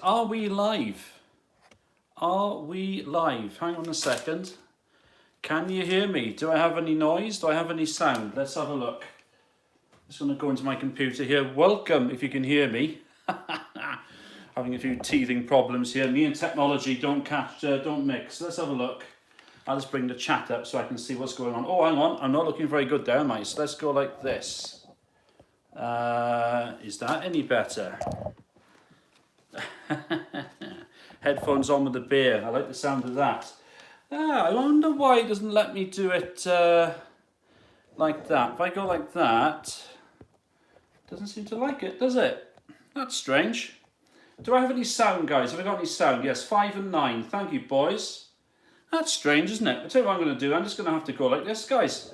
are we live? Are we live? Hang on a second. Can you hear me? Do I have any noise? Do I have any sound? Let's have a look. Just going to go into my computer here. Welcome, if you can hear me. Having a few teething problems here. Me and technology don't mix. Let's have a look. I'll just bring the chat up so I can see what's going on. Oh, hang on. I'm not looking very good there, am I? So let's go like this. Is that any better? Headphones on with the beer. I like the sound of that. I wonder why it doesn't let me do it like that. If I go like that, it doesn't seem to like it, does it? That's strange. Do I have any sound, guys? Have I got any sound? Yes, 5 and 9. Thank you, boys. That's strange, isn't it? I'll tell you what I'm going to do. I'm just going to have to go like this, guys.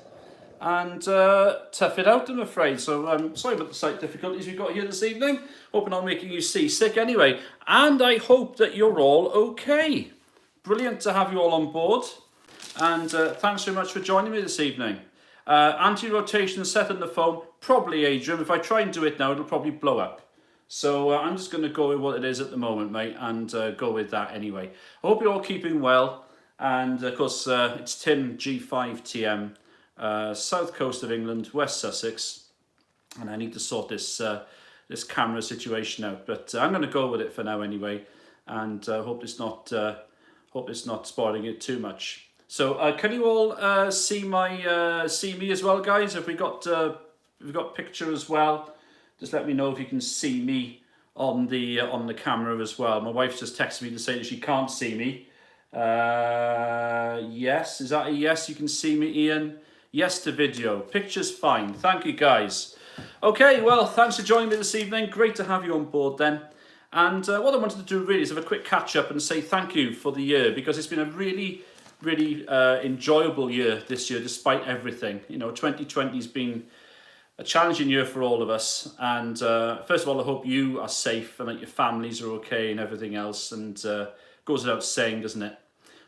And tough it out, I'm afraid. So sorry about the slight difficulties we've got here this evening. Hoping I'm making you seasick anyway. And I hope that you're all okay. Brilliant to have you all on board. And thanks very much for joining me this evening. Anti-rotation set on the phone, probably Adrian. If I try and do it now, it'll probably blow up. So I'm just going to go with what it is at the moment, mate, and go with that anyway. I hope you're all keeping well. And of course, it's Tim G5TM. South coast of England, West Sussex, and I need to sort this this camera situation out. But I'm going to go with it for now anyway, and hope it's not spoiling it too much. So can you all see me as well, guys? If we got picture as well, just let me know if you can see me on the camera as well. My wife's just texted me to say that she can't see me. Yes, is that a yes? You can see me, Ian. Yes to video. Picture's fine. Thank you, guys. Okay, well, thanks for joining me this evening. Great to have you on board then. And what I wanted to do really is have a quick catch up and say thank you for the year, because it's been a really, really enjoyable year this year, despite everything. You know, 2020's been a challenging year for all of us. And first of all, I hope you are safe and that your families are okay and everything else. And goes without saying, doesn't it?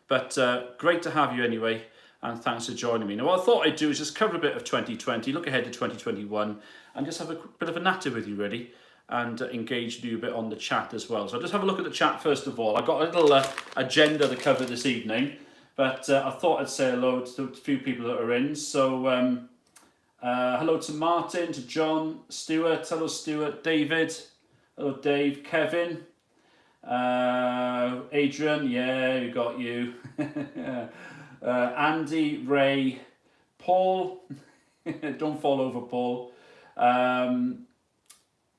But great to have you anyway. And thanks for joining me. Now, what I thought I'd do is just cover a bit of 2020, look ahead to 2021, and just have a bit of a natter with you, really, and engage you a bit on the chat as well. So I'll just have a look at the chat first of all. I've got a little agenda to cover this evening, but I thought I'd say hello to a few people that are in. So hello to Martin, to John, Stuart, hello Stuart, David, hello Dave, Kevin, Adrian, yeah, we got you. Andy, Ray, Paul, don't fall over, Paul. Another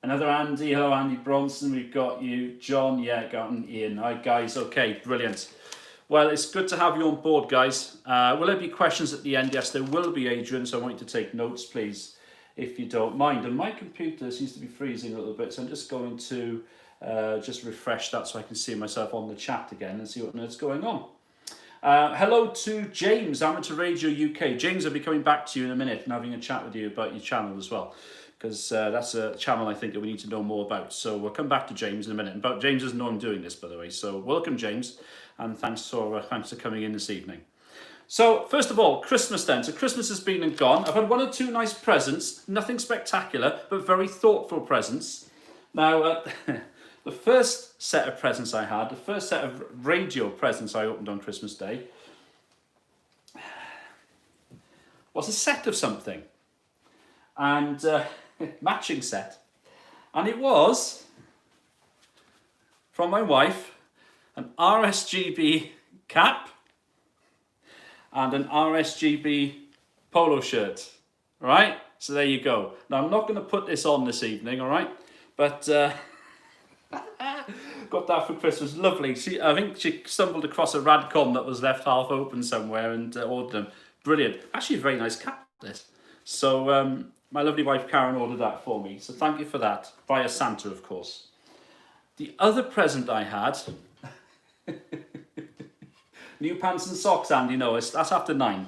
Andy, hello Andy Bronson, we've got you. John, yeah, got Ian. Hi guys, okay, brilliant. Well, it's good to have you on board, guys. Will there be questions at the end? Yes, there will be, Adrian, so I want you to take notes, please, if you don't mind. And my computer seems to be freezing a little bit, so I'm just going to just refresh that so I can see myself on the chat again and see what's going on. Hello to James, Amateur Radio UK. James, I'll be coming back to you in a minute and having a chat with you about your channel as well, because that's a channel I think that we need to know more about. So we'll come back to James in a minute. But James doesn't know I'm doing this, by the way. So welcome, James, and thanks for coming in this evening. So first of all, Christmas then. So Christmas has been and gone. I've had one or two nice presents, nothing spectacular, but very thoughtful presents. Now, the first set of presents I had, the first set of radio presents I opened on Christmas Day, was a set of something, and matching set, and it was from my wife an RSGB cap and an RSGB polo shirt. All right, so there you go. Now I'm not going to put this on this evening, all right, but got that for Christmas. Lovely. I think she stumbled across a Radcom that was left half open somewhere and ordered them. Brilliant. Actually, a very nice cap, this. So my lovely wife Karen ordered that for me. So thank you for that. Via Santa, of course. The other present I had, new pants and socks, Andy. No, that's after 9.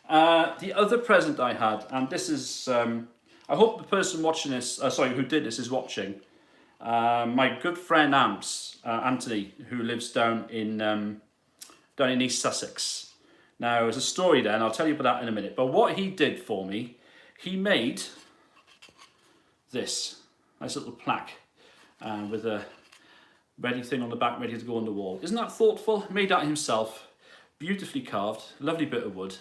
The other present I had, and this is, I hope the person watching this, who did this is watching. My good friend Amps, Anthony, who lives down in East Sussex. Now, there's a story there, and I'll tell you about that in a minute. But what he did for me, he made this nice little plaque with a ready thing on the back, ready to go on the wall. Isn't that thoughtful? Made that himself, beautifully carved, lovely bit of wood,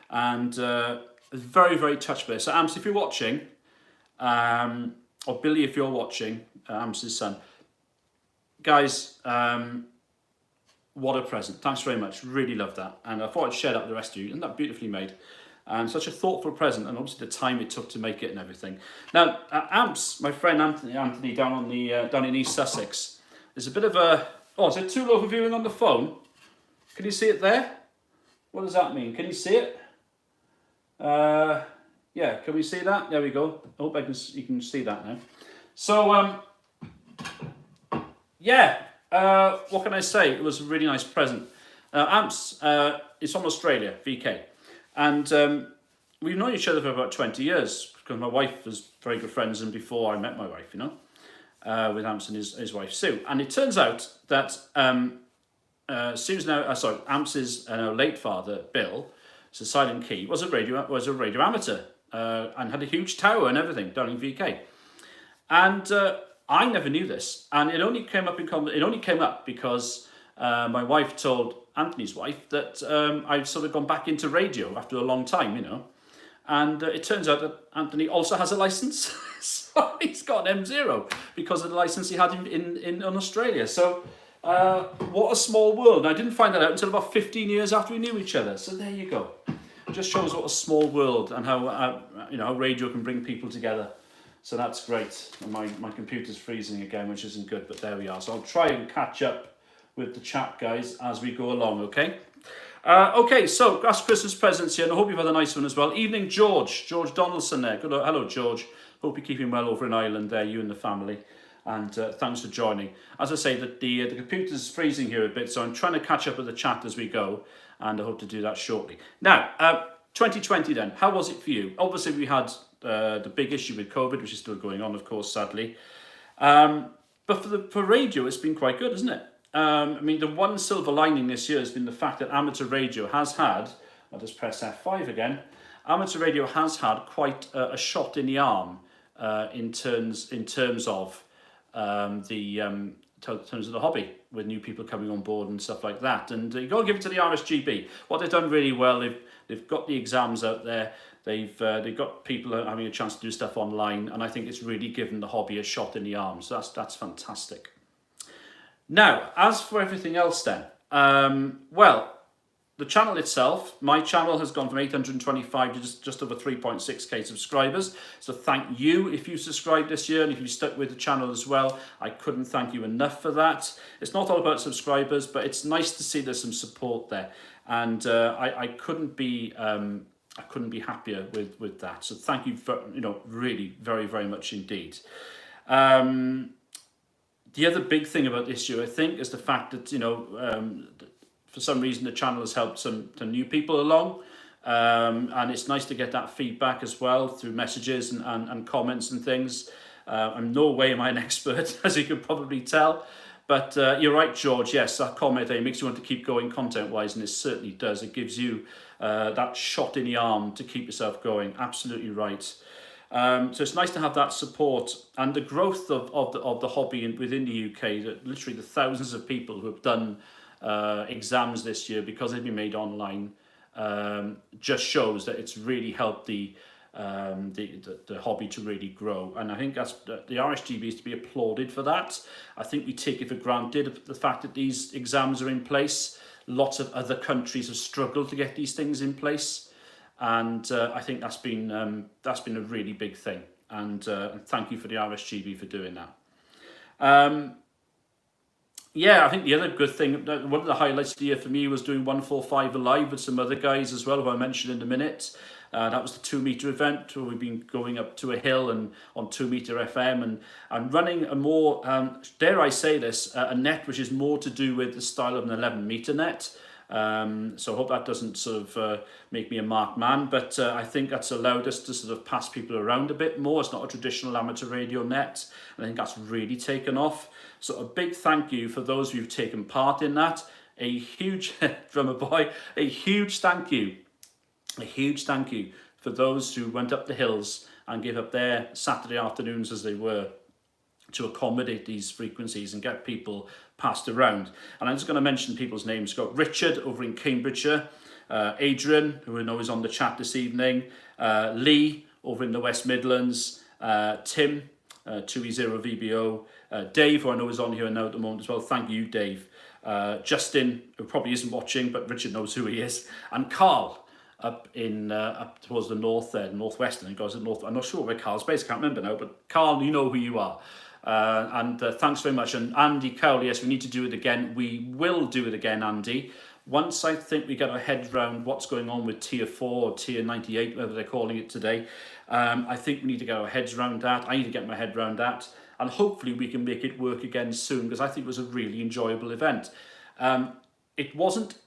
and very, very touched by it. So Amps, if you're watching, or Billy, if you're watching, Amps' son, guys, what a present. Thanks very much. Really love that. And I thought I'd share that with the rest of you. Isn't that beautifully made? And such a thoughtful present, and obviously the time it took to make it and everything. Now, Amps, my friend Anthony down in East Sussex, there's a bit of a... Oh, is it too low for viewing on the phone? Can you see it there? What does that mean? Can you see it? Yeah, can we see that? There we go. I hope you can see that now. So, yeah, what can I say? It was a really nice present. Amps, it's from Australia, VK. And we've known each other for about 20 years because my wife was very good friends and before I met my wife, you know, with Amps and his wife Sue. And it turns out that Sue's now, Amps' late father, Bill, so Silent Key, was a radio amateur and had a huge tower and everything down in VK. And I never knew this, and it only came up because my wife told Anthony's wife that I'd sort of gone back into radio after a long time, you know. And it turns out that Anthony also has a license, so he's got an M0 because of the license he had in Australia. So what a small world. And I didn't find that out until about 15 years after we knew each other. So there you go. It just shows what a small world and how how radio can bring people together. So that's great. And my computer's freezing again, which isn't good, but there we are. So I'll try and catch up with the chat, guys, as we go along, okay? Okay, so that's Christmas presents here, and I hope you've had a nice one as well. Evening, George Donaldson there. Hello, George. Hope you're keeping well over in Ireland there, you and the family. And thanks for joining. As I say, the computer's freezing here a bit, so I'm trying to catch up with the chat as we go, and I hope to do that shortly. Now, 2020 then, how was it for you? Obviously, we had the big issue with COVID, which is still going on, of course, sadly. But for radio, it's been quite good, isn't it? I mean, the one silver lining this year has been the fact that amateur radio has had, I'll just press F5 again, amateur radio has had quite a shot in the arm in terms of the hobby, with new people coming on board and stuff like that. And you got to give it to the RSGB. What they've done really well, they've got the exams out there, they've got people having a chance to do stuff online, and I think it's really given the hobby a shot in the arm. So that's fantastic. Now, as for everything else then, well, the channel itself, my channel has gone from 825 to just over 3.6k subscribers. So thank you if you subscribed this year and if you stuck with the channel as well. I couldn't thank you enough for that. It's not all about subscribers, but it's nice to see there's some support there. And I couldn't be happier with that. So thank you for, really very, very much indeed. The other big thing about this year, I think, is the fact that, for some reason the channel has helped some new people along. And it's nice to get that feedback as well through messages and comments and things. I'm no way am I an expert, as you can probably tell. But you're right, George, yes, that comment there makes you want to keep going content-wise, and it certainly does. It gives you that shot in the arm to keep yourself going. Absolutely right. So it's nice to have that support and the growth of the hobby within the UK. That literally the thousands of people who have done exams this year because they've been made online just shows that it's really helped the hobby to really grow. And I think that's the RSGB is to be applauded for that. I think we take it for granted the fact that these exams are in place. Lots of other countries have struggled to get these things in place. And I think that's been a really big thing, and thank you for the RSGB for doing that. Yeah, I think the other good thing, one of the highlights of the year for me was doing 145 Alive with some other guys as well, who I mentioned in a minute. That was the 2 meter event where we've been going up to a hill and on 2 meter FM and running a more, dare I say this, a net which is more to do with the style of an 11 meter net. So I hope that doesn't sort of make me a marked man, but I think that's allowed us to sort of pass people around a bit more. It's not a traditional amateur radio net, and I think that's really taken off. So a big thank you for those who've taken part in that. A huge drummer boy, a huge thank you for those who went up the hills and gave up their Saturday afternoons as they were to accommodate these frequencies and get people passed around. And I'm just going to mention people's names. We've got Richard over in Cambridgeshire, Adrian, who I know is on the chat this evening, Lee over in the West Midlands, Tim, 2E0VBO, Dave, who I know is on here now at the moment as well. Thank you, Dave. Justin, who probably isn't watching, but Richard knows who he is, and Carl up in up towards the north there, northwest, and goes to north. I'm not sure where Carl's based, I can't remember now, but Carl, you know who you are. And thanks very much. And Andy Cowley, yes, we need to do it again. We will do it again, Andy. Once I think we get our head around what's going on with Tier 4 or Tier 98, whatever they're calling it today, I think we need to get our heads around that. I need to get my head around that. And hopefully we can make it work again soon, because I think it was a really enjoyable event. It wasn't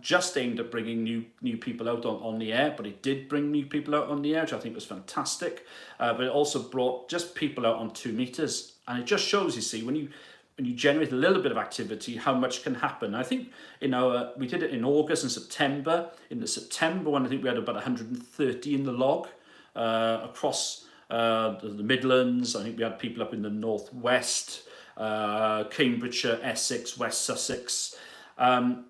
just aimed at bringing new people out on the air, but it did bring new people out on the air, which I think was fantastic. But it also brought just people out on 2 meters. And it just shows, you see, when you generate a little bit of activity, how much can happen. I think we did it in August and September. In the September one, I think we had about 130 in the log across the Midlands. I think we had people up in the northwest, Cambridgeshire, Essex, West Sussex.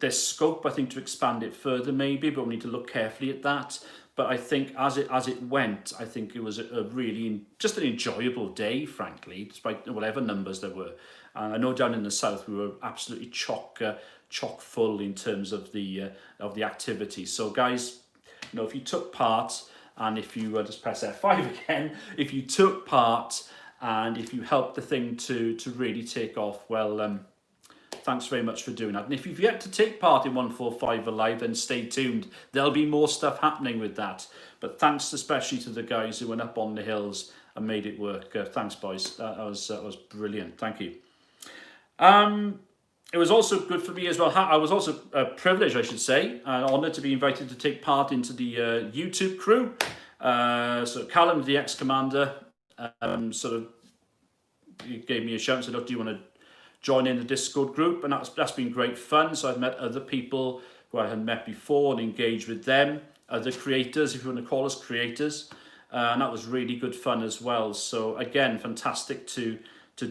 There's scope, I think, to expand it further maybe, but we need to look carefully at that. But I think as it went, I think it was a really just an enjoyable day, frankly, despite whatever numbers there were. And I know down in the south we were absolutely chock full in terms of the activity. So guys, if you took part, and if you just press F5 again, if you took part and if you helped the thing to really take off, well, thanks very much for doing that. And if you've yet to take part in 145 Alive, then stay tuned. There'll be more stuff happening with that. But thanks especially to the guys who went up on the hills and made it work. Thanks, boys. That was brilliant. Thank you. It was also good for me as well. I was also privileged, I should say, and honoured to be invited to take part into the YouTube crew. So Callum, the ex-commander, sort of gave me a shout and said, "Oh, do you want to join in the Discord group?" And that's been great fun. So I've met other people who I had met before and engaged with them, other creators, if you want to call us creators, and that was really good fun as well. So again, fantastic to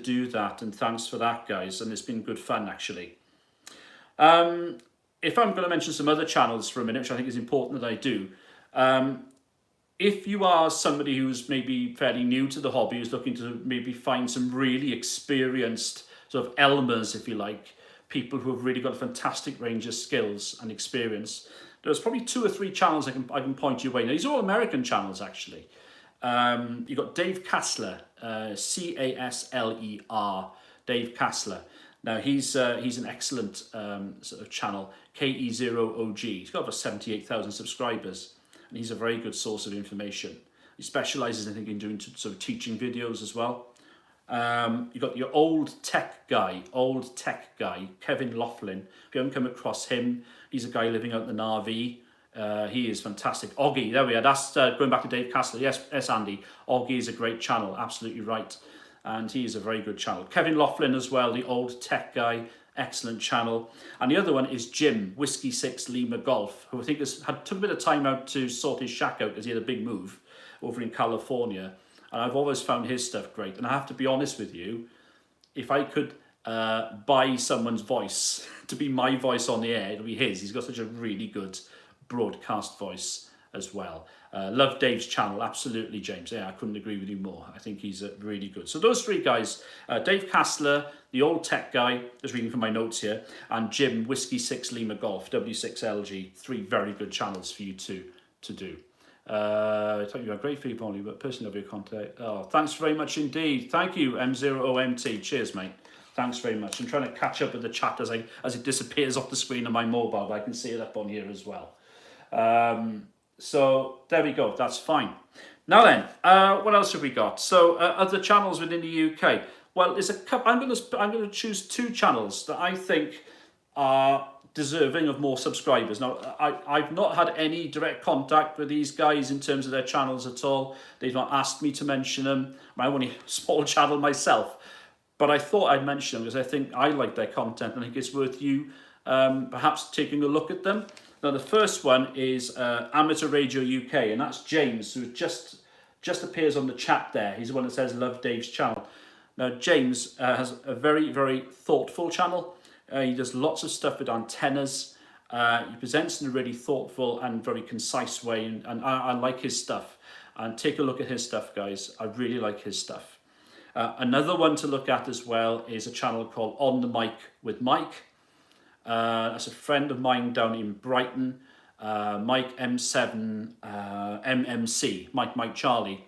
do that, and thanks for that, guys. And it's been good fun, actually. If I'm going to mention some other channels for a minute, which I think is important that I do, if you are somebody who's maybe fairly new to the hobby, who's looking to maybe find some really experienced sort of Elmers, if you like, people who have really got a fantastic range of skills and experience, there's probably 2 or 3 channels I can point you away. Now, these are all American channels, actually. You've got Dave Casler, Casler, Dave Casler. Now, he's an excellent sort of channel, KE0OG. He's got about 78,000 subscribers, and he's a very good source of information. He specialises, I think, in doing sort of teaching videos as well. You've got your old tech guy, Kevin Laughlin. If you haven't come across him, he's a guy living out in an RV. He is fantastic. Oggy, there we are. That's going back to Dave Castle. Yes, Andy. Oggy is a great channel, absolutely right. And he is a very good channel. Kevin Laughlin as well, the old tech guy, excellent channel. And the other one is Jim, Whiskey 6 Lima Golf, who I think took a bit of time out to sort his shack out because he had a big move over in California. And I've always found his stuff great. And I have to be honest with you, if I could buy someone's voice to be my voice on the air, it'll be his. He's got such a really good broadcast voice as well. Love Dave's channel, absolutely, James. Yeah, I couldn't agree with you more. I think he's really good. So those 3 guys, Dave Casler, the old tech guy, just reading from my notes here, and Jim, Whiskey 6 Lima Golf, W6LG, 3 very good channels for you to do. I thought you had great feedback, but personally love your content. Oh, thanks very much indeed. Thank you, M0OMT. Cheers, mate. Thanks very much. I'm trying to catch up with the chat as it disappears off the screen on my mobile, but I can see it up on here as well. So there we go. That's fine. Now then, what else have we got? So other channels within the UK. Well, there's a couple. I'm going to choose 2 channels that I think are deserving of more subscribers. Now, I've not had any direct contact with these guys in terms of their channels at all. They've not asked me to mention them. I'm only a small channel myself, but I thought I'd mention them because I think I like their content and I think it's worth you perhaps taking a look at them. Now, the first one is Amateur Radio UK, and that's James, who just appears on the chat there. He's the one that says, "Love Dave's channel." Now, James has a very, very thoughtful channel. He does lots of stuff with antennas. He presents in a really thoughtful and very concise way, and I like his stuff. And take a look at his stuff, guys. I really like his stuff. Another one to look at as well is a channel called On the Mic with Mike. That's a friend of mine down in Brighton, Mike M7 MMC, Mike Charlie.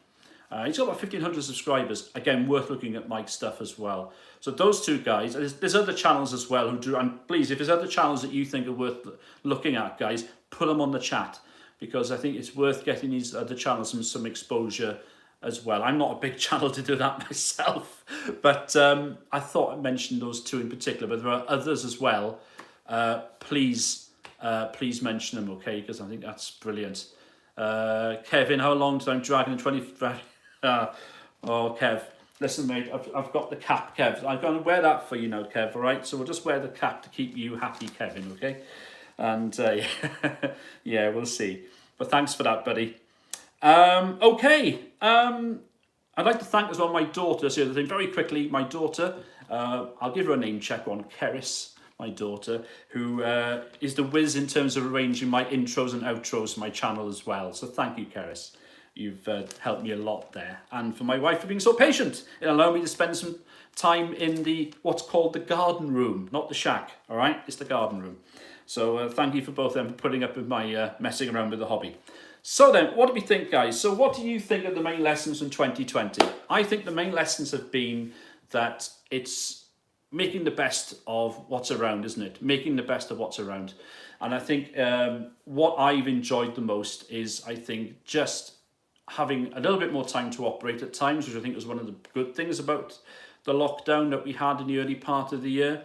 He's got about 1,500 subscribers. Again, worth looking at Mike's stuff as well. So those two guys, there's other channels as well who do, and please, if there's other channels that you think are worth looking at, guys, put them on the chat, because I think it's worth getting these other channels some exposure as well. I'm not a big channel to do that myself, but I thought I'd mention those two in particular, but there are others as well. Please mention them, okay, because I think that's brilliant. Kevin, how long did I'm dragging the 20... oh, Kev, listen, mate, I've got the cap, Kev. I'm going to wear that for you now, Kev, all right? So we'll just wear the cap to keep you happy, Kevin, okay? And, yeah, we'll see. But thanks for that, buddy. Okay. I'd like to thank as well my daughter. That's the other thing. Very quickly, my daughter, I'll give her a name check on, Keris, my daughter, who is the whiz in terms of arranging my intros and outros for my channel as well. So thank you, Keris. You've helped me a lot there. And for my wife for being so patient in allowing me to spend some time in the what's called the garden room, not the shack, all right? It's the garden room. So thank you for both of them for putting up with my messing around with the hobby. So then, what do we think, guys? So what do you think of the main lessons from 2020? I think the main lessons have been that it's making the best of what's around, isn't it? Making the best of what's around. And I think what I've enjoyed the most is, I think, just having a little bit more time to operate at times, which I think was one of the good things about the lockdown that we had in the early part of the year.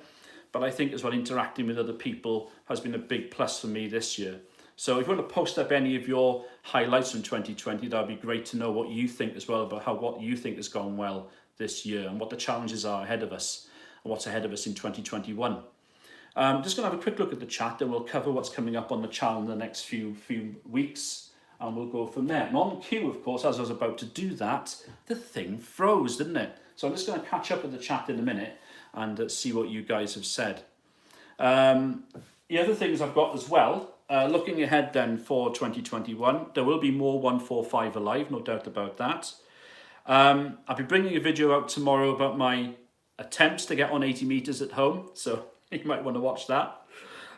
But I think as well, interacting with other people has been a big plus for me this year. So if you want to post up any of your highlights from 2020, that'd be great to know what you think as well about what you think has gone well this year and what the challenges are ahead of us and what's ahead of us in 2021. Just going to have a quick look at the chat, and we'll cover what's coming up on the channel in the next few weeks, and we'll go from there. And on cue, of course, as I was about to do that, the thing froze, didn't it? So I'm just going to catch up with the chat in a minute and see what you guys have said. The other things I've got as well, looking ahead then for 2021, there will be more 145 Alive, no doubt about that. I'll be bringing a video out tomorrow about my attempts to get on 80 meters at home, so you might want to watch that.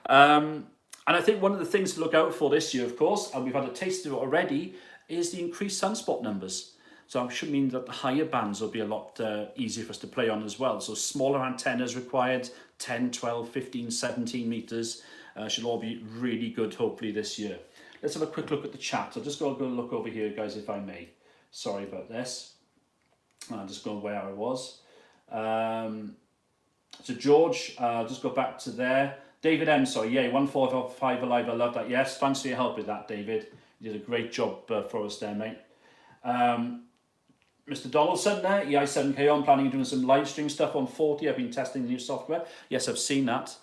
And I think one of the things to look out for this year, of course, and we've had a taste of it already, is the increased sunspot numbers. So it should mean that the higher bands will be a lot easier for us to play on as well. So smaller antennas required, 10, 12, 15, 17 meters, should all be really good, hopefully, this year. Let's have a quick look at the chat. I'll just go look over here, guys, if I may. Sorry about this. I'll just go where I was. So George, just go back to there. David M, sorry, yeah, 145 Alive, I love that. Yes, thanks for your help with that, David. You did a great job for us there, mate. Mr. Donaldson there, EI7K on, planning on doing some live stream stuff on 40. I've been testing the new software. Yes, I've seen that.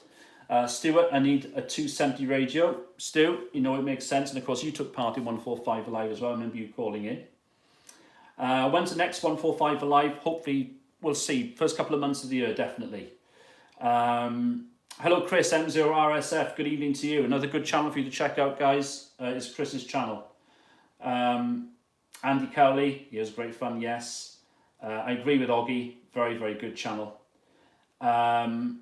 Stuart, I need a 270 radio. Stu, you know it makes sense. And of course, you took part in 145 Alive as well. I remember you calling in. When's the next 145 Alive? Hopefully, we'll see. First couple of months of the year, definitely. Hello, Chris, M0RSF. Good evening to you. Another good channel for you to check out, guys, is Chris's channel. Andy Cowley, he has great fun, yes. I agree with Oggy. Very, very good channel. Thank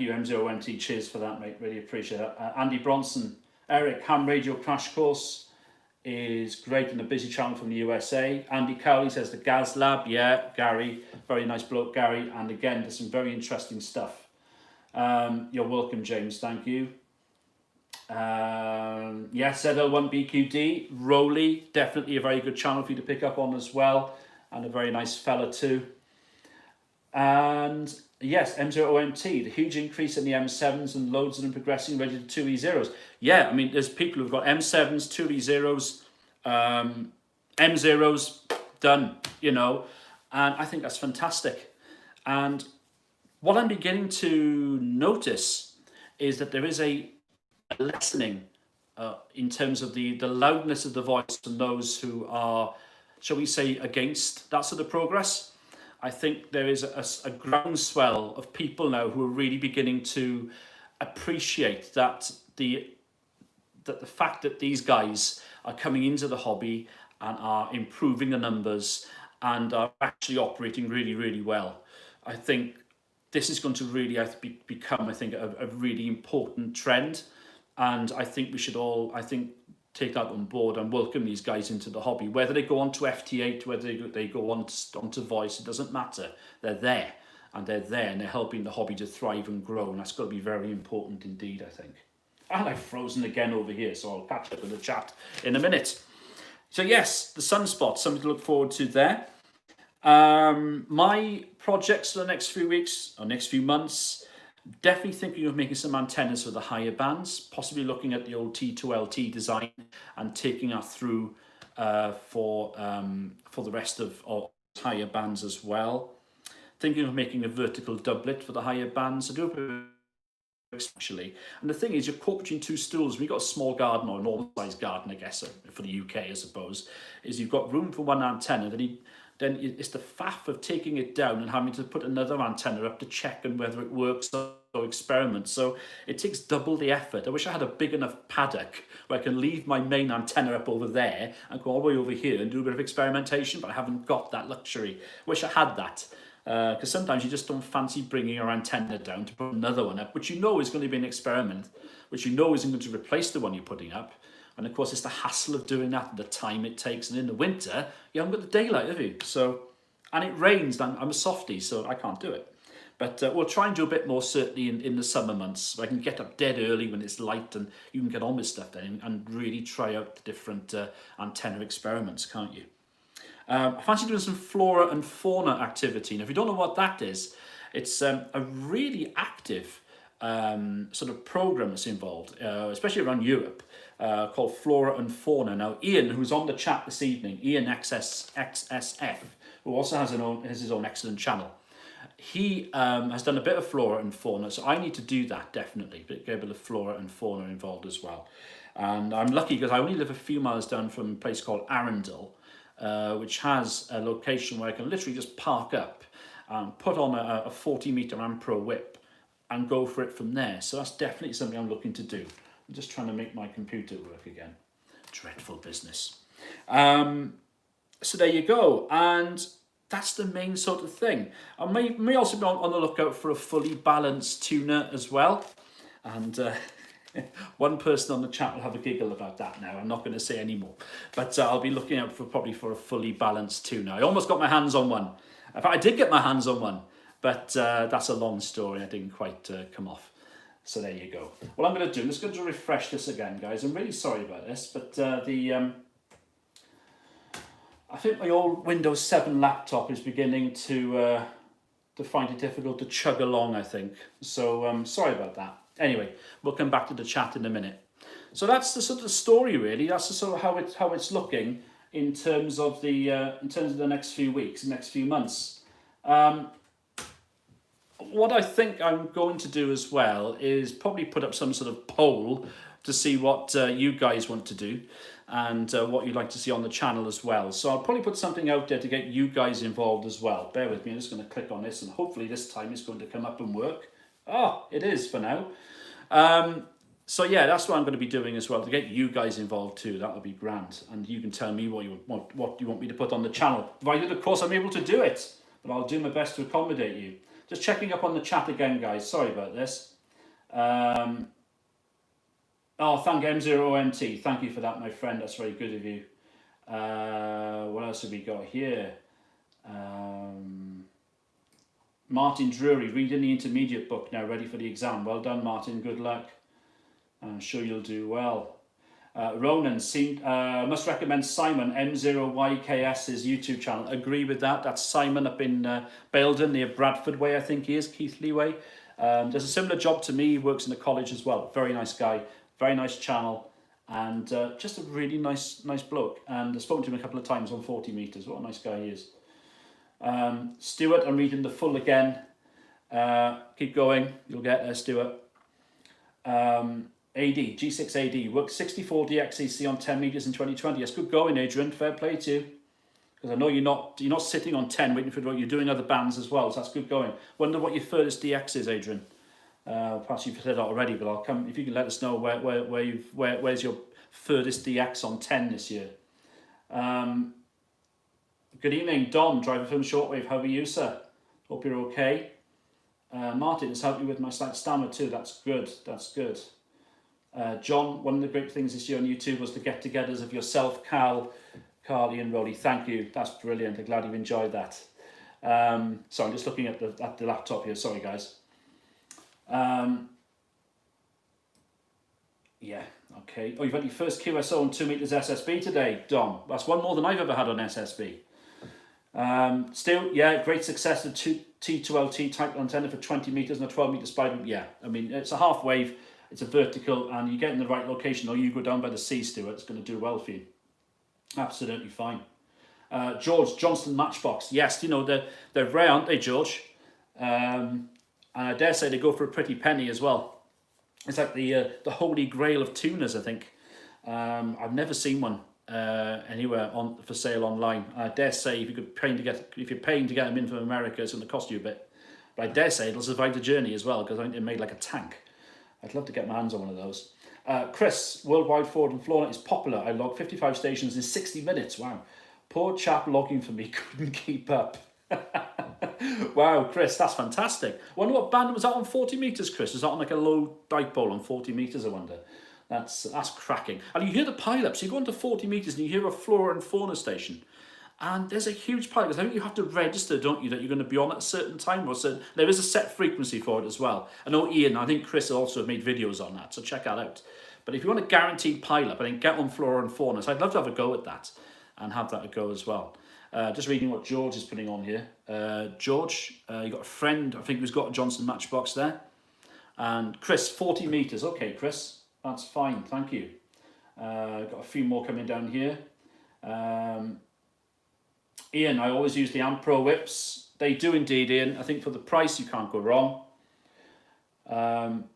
you, M0MT. Cheers for that, mate. Really appreciate that. Andy Bronson. Eric, Ham Radio Crash Course is great and a busy channel from the USA. Andy Cowley says the Gaz Lab. Yeah, Gary. Very nice bloke, Gary. And again, there's some very interesting stuff. You're welcome, James. Thank you. Yes, ZL1BQD. Rowley. Definitely a very good channel for you to pick up on as well. And a very nice fella too. And yes, M0OMT, the huge increase in the M7s and loads of them progressing ready to 2E0s. Yeah, I mean, there's people who've got M7s, 2E0s, M0s done, you know, and I think that's fantastic. And what I'm beginning to notice is that there is a lessening in terms of the loudness of the voice from those who are shall we say, against that sort of progress. I think there is a groundswell of people now who are really beginning to appreciate that the fact that these guys are coming into the hobby and are improving the numbers and are actually operating really, really well. I think this is going to really become, I think, a really important trend. And I think we should all, take that on board and welcome these guys into the hobby. Whether they go on to FT8, whether they go on to Voice, it doesn't matter. They're there. And they're there and they're helping the hobby to thrive and grow. And that's got to be very important indeed, I think. And I've frozen again over here, so I'll catch up with the chat in a minute. So yes, the sunspot, something to look forward to there. My projects for the next few weeks or next few months, definitely thinking of making some antennas for the higher bands, possibly looking at the old T2LT design and taking that through for the rest of higher bands as well. Thinking of making a vertical doublet for the higher bands. I do especially, and the thing is, you're caught between two stools. We've got a small garden, or a normal sized garden, I guess, for the UK, I suppose. Is you've got room for one antenna, then it's the faff of taking it down and having to put another antenna up to check and whether it works or experiment. So it takes double the effort. I wish I had a big enough paddock where I can leave my main antenna up over there and go all the way over here and do a bit of experimentation, but I haven't got that luxury. Wish I had that. Because sometimes you just don't fancy bringing your antenna down to put another one up, which you know is going to be an experiment, which you know isn't going to replace the one you're putting up. And of course, it's the hassle of doing that, the time it takes. And in the winter, you haven't got the daylight, have you? So, and it rains, and I'm a softie, so I can't do it. But we'll try and do a bit more, certainly, in the summer months. So I can get up dead early when it's light and you can get on with stuff then and really try out the different antenna experiments, can't you? I fancy doing some flora and fauna activity. Now, if you don't know what that is, it's a really active sort of program that's involved, especially around Europe, called Flora and Fauna. Now, Ian, who's on the chat this evening, Ian XSF, who also has his own excellent channel, he has done a bit of flora and fauna, so I need to do that definitely, but get a bit of flora and fauna involved as well. And I'm lucky because I only live a few miles down from a place called Arundel, which has a location where I can literally just park up and put on a 40-meter Ampro whip and go for it from there. So that's definitely something I'm looking to do. I'm just trying to make my computer work again. Dreadful business. So there you go. And that's the main sort of thing. I may also be on the lookout for a fully balanced tuner as well. And one person on the chat will have a giggle about that now. I'm not going to say any more. But I'll be looking out probably for a fully balanced tuner. I almost got my hands on one. In fact, I did get my hands on one. But that's a long story. I didn't quite come off. So there you go. What I'm going to do, I'm just going to refresh this again, guys. I'm really sorry about this. But I think my old Windows 7 laptop is beginning to find it difficult to chug along, I think. So sorry about that. Anyway, we'll come back to the chat in a minute. So that's the sort of story, really. That's the sort of how it's looking in terms of the next few weeks, next few months. What I think I'm going to do as well is probably put up some sort of poll to see what you guys want to do and what you'd like to see on the channel as well. So I'll probably put something out there to get you guys involved as well. Bear with me, I'm just going to click on this and hopefully this time it's going to come up and work. Oh, it is for now. So yeah, that's what I'm going to be doing as well, to get you guys involved too. That would be grand. And you can tell me what you want me to put on the channel. Provided, of course, I'm able to do it. But I'll do my best to accommodate you. Just checking up on the chat again, guys. Sorry about this. Oh, thank M0MT. Thank you for that, my friend. That's very good of you. What else have we got here? Martin Drury, reading the intermediate book now, ready for the exam. Well done, Martin. Good luck. I'm sure you'll do well. Ronan, must recommend Simon M0YKS's YouTube channel. Agree with that. That's Simon up in Baildon, near Bradford Way, I think he is, Keighley Way. Does a similar job to me. He works in the college as well. Very nice guy. Very nice channel. And just a really nice bloke. And I've spoken to him a couple of times on 40 meters. What a nice guy he is. Stuart, I'm reading the full again. Keep going. You'll get there, Stuart. G6AD, worked 64 DXEC on 10 meters in 2020. Yes, good going, Adrian. Fair play to you. Because I know you're not sitting on 10 waiting for it. You're doing other bands as well, so that's good going. Wonder what your furthest DX is, Adrian. Perhaps you've said that already, but I'll come if you can let us know where's your furthest DX on 10 this year. Good evening, Dom, driver from Shortwave. How are you, sir? Hope you're okay. Martin has helped me with my slight stammer too. That's good. That's good. John, one of the great things this year on YouTube was the get-togethers of yourself, Carly and Rolly. Thank you. That's brilliant. I'm glad you've enjoyed that. So I'm just looking at the laptop here. Sorry, guys. Yeah, okay. Oh, you've had your first QSO on 2 meters SSB today, Dom. That's one more than I've ever had on SSB. Still, yeah, great success of T2LT type antenna for 20 meters and a 12 meter spider. Yeah, I mean, it's a half wave, it's a vertical, and you get in the right location, or you go down by the sea, Stuart, it's going to do well for you. Absolutely fine. George, Johnston Matchbox. Yes, you know, they're rare, aren't they, George? And I dare say they go for a pretty penny as well. It's like the holy grail of tuners, I think. I've never seen one anywhere for sale online. I dare say if you're paying to get them in from America, it's going to cost you a bit. But I dare say it'll survive the journey as well, because I think they're made like a tank. I'd love to get my hands on one of those. Chris, worldwide forward and Florida is popular. I logged 55 stations in 60 minutes. Wow. Poor chap logging for me couldn't keep up. Wow, Chris, that's fantastic. Wonder what band was that on 40 meters, Chris? Was that on like a low dipole on 40 meters, I wonder? That's cracking. And you hear the pile-ups. You go into 40 meters and you hear a flora and fauna station. And there's a huge pile-up. I think you have to register, don't you, that you're going to be on at a certain time. There is a set frequency for it as well. I know Ian, I think Chris also have made videos on that, so check that out. But if you want a guaranteed pile-up, I think get on flora and fauna. So I'd love to have a go at that and have that a go as well. Just reading what George is putting on here. George, you got a friend, I think, who's got a Johnston Matchbox there. And Chris, 40 meters. Okay, Chris, that's fine. Thank you. Got a few more coming down here. Ian, I always use the Ampro whips. They do indeed, Ian. I think for the price, you can't go wrong.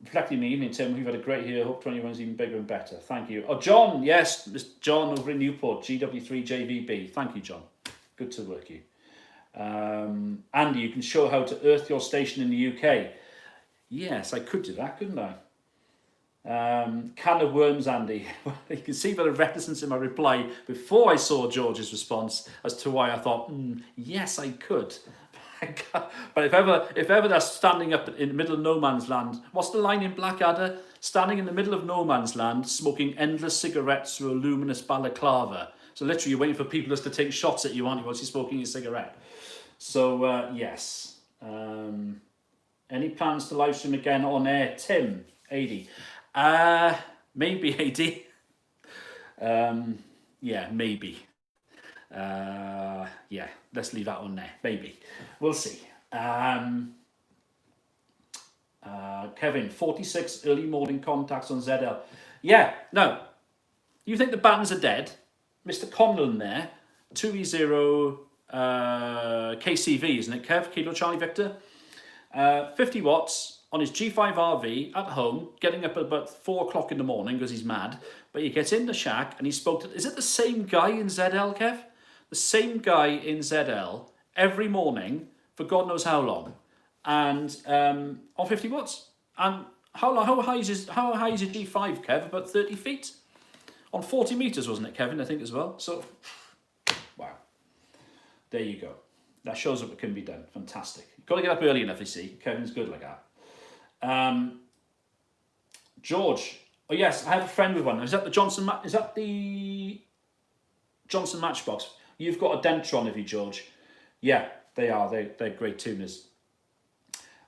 Reflecting the evening, Tim, we've had a great year. Hope 21's even bigger and better. Thank you. Oh, John, yes, Mr. John over in Newport, GW3JVB. Thank you, John. Good to work you. Andy, you can show how to earth your station in the UK. Yes, I could do that, couldn't I? Can of worms, Andy. You can see by the reticence in my reply before I saw George's response as to why I thought, yes, I could. But if ever that's standing up in the middle of no man's land, what's the line in Blackadder? Standing in the middle of no man's land, smoking endless cigarettes through a luminous balaclava. So literally, you're waiting for people just to take shots at you, aren't you, whilst you're smoking your cigarette? So, yes. Any plans to live stream again on air? Tim, 80. Maybe 80. Yeah, maybe. Yeah, let's leave that on there. Maybe. We'll see. Kevin, 46 early morning contacts on ZL. Yeah, no. You think the bands are dead? Mr. Conlon there, 2E0 KCV, isn't it, Kev? Kilo Charlie Victor. 50 watts on his G5 RV at home, getting up at about 4 o'clock in the morning because he's mad. But he gets in the shack and he spoke to... Is it the same guy in ZL, Kev? The same guy in ZL every morning for God knows how long. And on 50 watts. And how high is his G5, Kev? About 30 feet? On 40 meters, wasn't it, Kevin, I think, as well? So, wow. There you go. That shows what can be done. Fantastic. You've got to get up early enough, you see. Kevin's good like that. George. Oh, yes, I have a friend with one. Is that the Johnston Matchbox? You've got a Dentron, have you, George? Yeah, they are. They're great tuners.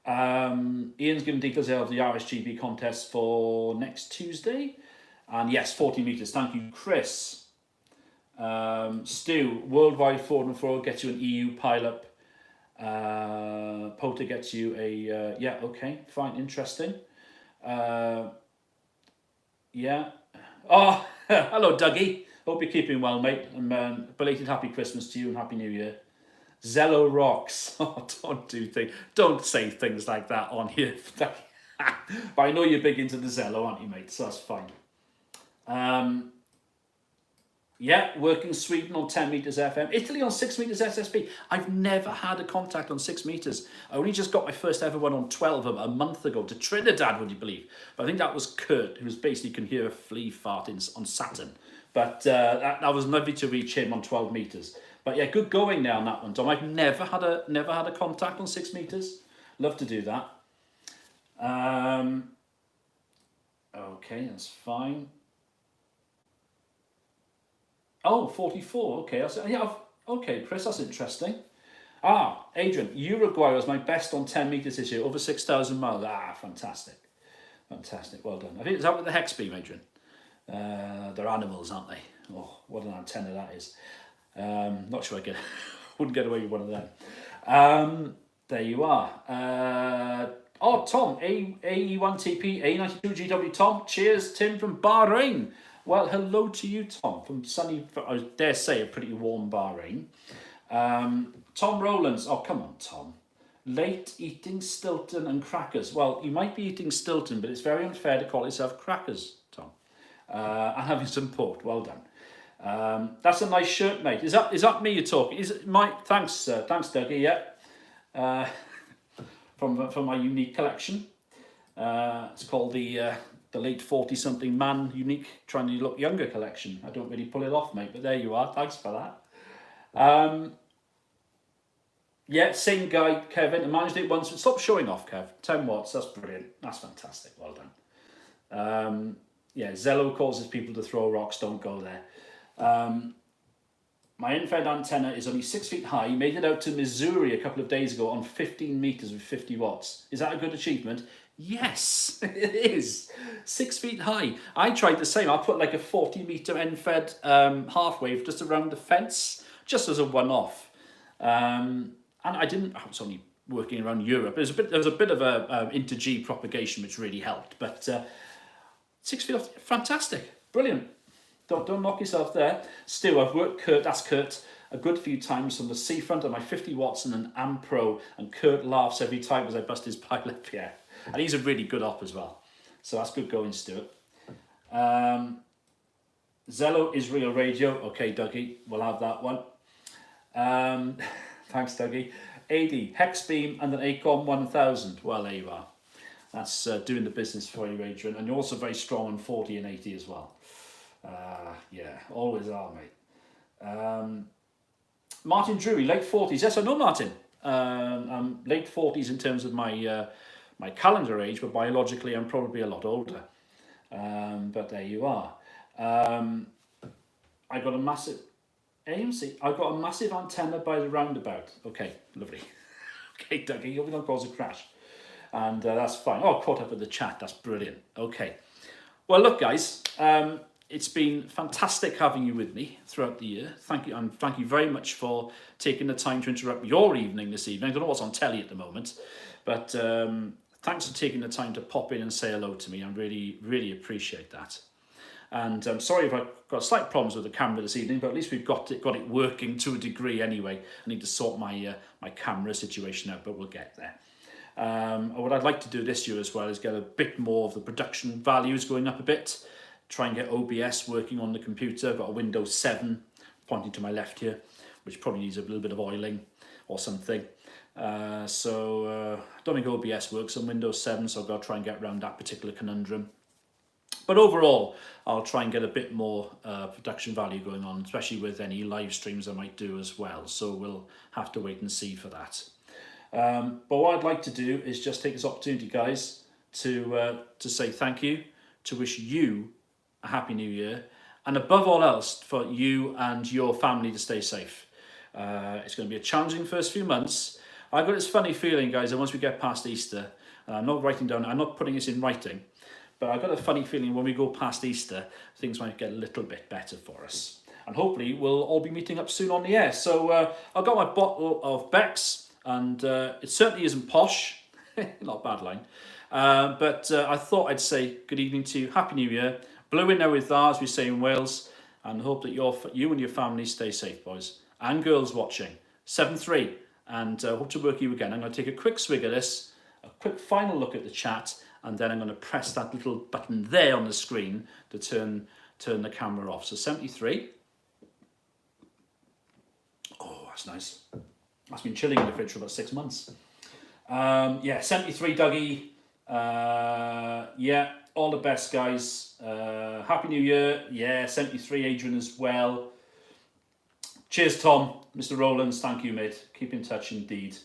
Ian's given details of the RSGB contest for next Tuesday. And yes, 40 meters. Thank you, Chris. Stu, worldwide forward and forward gets you an EU pileup. Pota gets you a... yeah, okay, fine, interesting. Yeah. Oh, hello, Dougie. Hope you're keeping well, mate. And belated happy Christmas to you and happy New Year. Zello rocks. Oh, don't say things like that on here. But I know you're big into the Zello, aren't you, mate? So that's fine. Yeah, working Sweden on 10 meters FM, Italy on 6 meters SSB. I've never had a contact on 6 meters. I only just got my first ever one on 12 a month ago to Trinidad, would you believe? But I think that was Kurt, who was basically can hear a flea fart on Saturn. But that was lovely to reach him on 12 meters. But yeah, good going there on that one, Tom. I've never had a contact on 6 meters. Love to do that. Okay, that's fine. Oh, 44. Okay, okay, Chris, that's interesting. Adrian, Uruguay was my best on 10 meters this year, over 6,000 miles. Fantastic, fantastic. Well done. I think it's out with the hex beam, Adrian. They're animals, aren't they? Oh, what an antenna that is. Not sure wouldn't get away with one of them. There you are. Tom, AE1TP, A92GW, Tom. Cheers, Tim from Bahrain. Well, hello to you, Tom, from sunny, I dare say, a pretty warm Bahrain. Tom Rowlands, oh, come on, Tom. Late eating Stilton and crackers. Well, you might be eating Stilton, but it's very unfair to call yourself crackers, Tom. And having some port, well done. That's a nice shirt, mate. Is that me you're talking? Is it Mike? Thanks, Dougie, yeah. From my unique collection. It's called the late 40-something man unique trying to look younger collection. I don't really pull it off, mate, but there you are. Thanks for that. Yeah, same guy, Kevin. I managed it once. Stop showing off, Kev. 10 watts. That's brilliant. That's fantastic. Well done. Yeah, Zello causes people to throw rocks. Don't go there. My infrared antenna is only 6 feet high. Made it out to Missouri a couple of days ago on 15 meters with 50 watts. Is that a good achievement? Yes, it is. 6 feet high. I tried the same. I put like a 40-meter end-fed half wave just around the fence, just as a one-off. And I was only working around Europe. There was a bit of a inter-G propagation which really helped. But 6 feet off, fantastic, brilliant. Don't knock yourself there. Still, I've worked Kurt, that's Kurt, a good few times from the seafront on my 50 watts and an Ampro, and Kurt laughs every time as I bust his pilot, yeah. And he's a really good op as well. So that's good going, Stuart. Zello Israel Radio. Okay, Dougie, we'll have that one. Thanks, Dougie. 80, Hex Beam and an Acom 1000. Well, there you are. That's doing the business for you, Adrian. And you're also very strong on 40 and 80 as well. Yeah, always are, mate. Martin Drury, late 40s. Yes, I know, Martin. I'm late 40s in terms of my my calendar age, but biologically I'm probably a lot older. But there you are. I got a massive AMC. I got a massive antenna by the roundabout. Okay, lovely. Okay, Dougie, you're going to cause a crash, and that's fine. Oh, caught up with the chat. That's brilliant. Okay. Well, look, guys. It's been fantastic having you with me throughout the year. Thank you, and thank you very much for taking the time to interrupt your evening this evening. I don't know what's on telly at the moment, but thanks for taking the time to pop in and say hello to me. I really, really appreciate that. And I'm sorry if I've got slight problems with the camera this evening, but at least we've got it working to a degree anyway. I need to sort my my camera situation out, but we'll get there. What I'd like to do this year as well is get a bit more of the production values going up a bit. Try and get OBS working on the computer. I've got a Windows 7 pointing to my left here, which probably needs a little bit of oiling or something. I don't think OBS works on Windows 7, so I've got to try and get around that particular conundrum. But overall, I'll try and get a bit more production value going on, especially with any live streams I might do as well. So we'll have to wait and see for that. But what I'd like to do is just take this opportunity, guys, to say thank you, to wish you a happy new year, and above all else, for you and your family to stay safe. It's going to be a challenging first few months. I've got this funny feeling, guys, that once we get past Easter, I'm not putting this in writing, but I've got a funny feeling when we go past Easter, things might get a little bit better for us. And hopefully we'll all be meeting up soon on the air. So I've got my bottle of Beck's, and it certainly isn't posh, not a bad line, but I thought I'd say good evening to you, Happy New Year, Blue in there with as we say in Wales, and hope that you and your family stay safe, boys and girls watching. 7-3, and hope to work you again. I'm going to take a quick swig of this, a quick final look at the chat, and then I'm going to press that little button there on the screen to turn the camera off. So 73, that's nice. That's been chilling in the fridge for about 6 months. Yeah, 73 Dougie. Yeah, all the best, guys. Happy New Year. Yeah, 73 Adrian as well. Cheers, Tom. Mr. Rowlands, thank you, mate. Keep in touch indeed.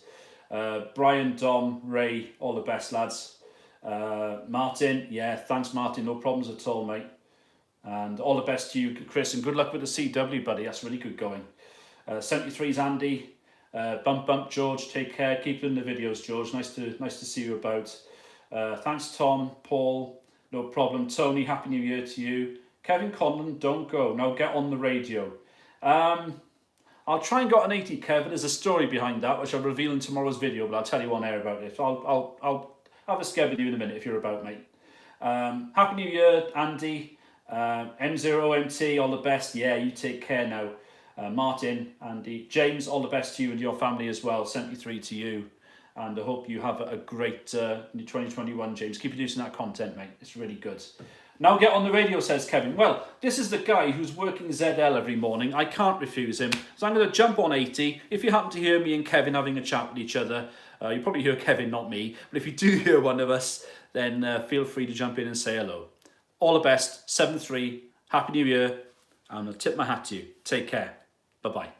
Brian, Dom, Ray, all the best, lads. Martin, yeah, thanks, Martin. No problems at all, mate. And all the best to you, Chris, and good luck with the CW, buddy. That's really good going. 73's Andy. Bump, George. Take care. Keep doing the videos, George. Nice to see you about. Thanks, Tom, Paul. No problem. Tony, Happy New Year to you. Kevin Conlon, don't go. Now get on the radio. I'll try and get an 80, Kevin. There's a story behind that, which I'll reveal in tomorrow's video, but I'll tell you on air about it. I'll have a scare with you in a minute if you're about, mate. Happy New Year, Andy. M0MT, all the best. Yeah, you take care now. Martin, Andy, James, all the best to you and your family as well. 73 to you. And I hope you have a great 2021, James. Keep producing that content, mate. It's really good. Now get on the radio, says Kevin. Well, this is the guy who's working ZL every morning. I can't refuse him. So I'm going to jump on 80. If you happen to hear me and Kevin having a chat with each other, you probably hear Kevin, not me. But if you do hear one of us, then feel free to jump in and say hello. All the best. 7-3. Happy New Year. I'm going to tip my hat to you. Take care. Bye-bye.